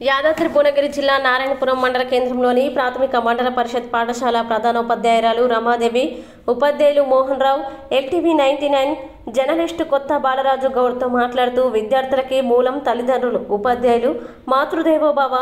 యాదాద్రి భువనగిరి జిల్లా నారాయణపురం మండల కేంద్రంలోని ప్రాథమిక మండల పరిషత్ పాఠశాల ప్రధానోపాధ్యాయురాలు రమాదేవి, ఉపాధ్యాయులు మోహన్ రావు, ఎల్టీవీ 99 జర్నలిస్టు కొత్త బాలరాజు గౌడ్తో మాట్లాడుతూ విద్యార్థులకి మూలం తల్లిదండ్రులు, ఉపాధ్యాయులు మాతృదేవోభవ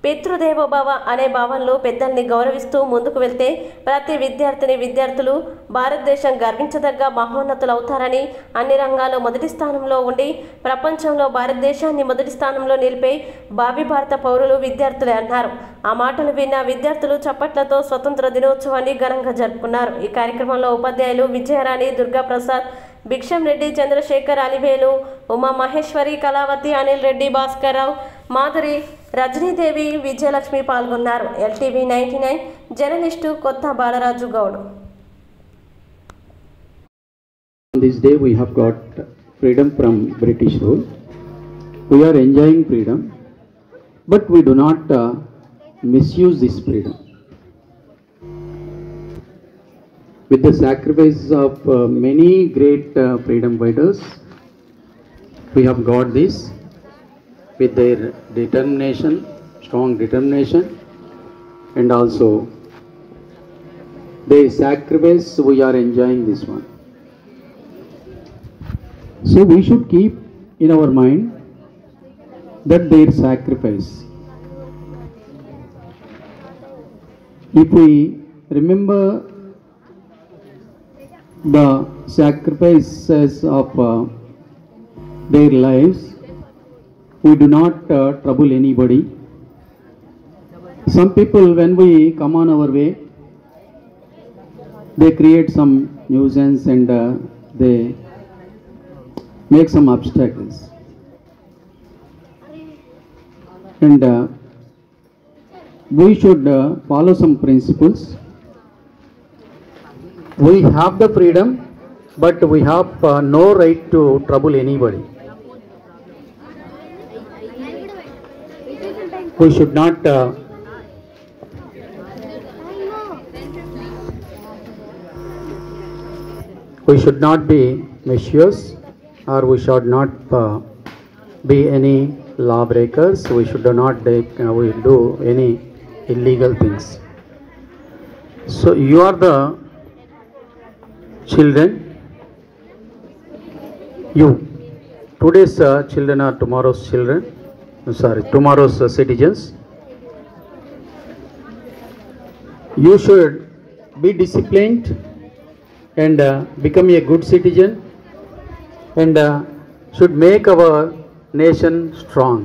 పితృదేవోభవ అనే భావనలో పెద్దల్ని గౌరవిస్తూ ముందుకు వెళ్తే ప్రతి విద్యార్థులు భారతదేశం గర్వించదగ్గ మహోన్నతులవుతారని, అన్ని రంగాల్లో మొదటి స్థానంలో ఉండి ప్రపంచంలో భారతదేశాన్ని మొదటి స్థానంలో నిలిపే భావి భారత పౌరులు విద్యార్థులే అన్నారు. ఆ మాటలు విన్న విద్యార్థులు చప్పట్లతో స్వతంత్ర దినోత్సవాన్ని ఘనంగా జరుపుకున్నారు. ఈ కార్యక్రమంలో ఉపాధ్యాయులు విజయరాణి, దుర్గాప్రసాద్, భిక్షం రెడ్డి, చంద్రశేఖర్, అలివేలు, ఉమా మహేశ్వరి, కళావతి, అనిల్ రెడ్డి, భాస్కర్ రావు, మాధురి, రజనీదేవి, విజయలక్ష్మి పాల్గొన్నారు. ఎల్టీవీ 99 జర్నలిస్టు కొత్త Balaraju Goud. On this day we have got freedom from British rule. We are enjoying freedom, but we do not misuse this freedom. With the sacrifice of many great freedom fighters, we have got this. With their determination, strong determination, and also their sacrifice, we are enjoying this one. So we should keep in our mind that their sacrifice. If we remember the sacrifices of their lives, we do not trouble anybody. Some people, when we come on our way, they create some nuisance and they make some obstacles. And we should follow some principles. We have the freedom, but we have no right to trouble anybody. We should not be mischievous, or we should not be any lawbreakers. We should not do any illegal things. So you are the children. Today's children are tomorrow's children. Tomorrow's citizens. You should be disciplined and become a good citizen, and should make our nation strong.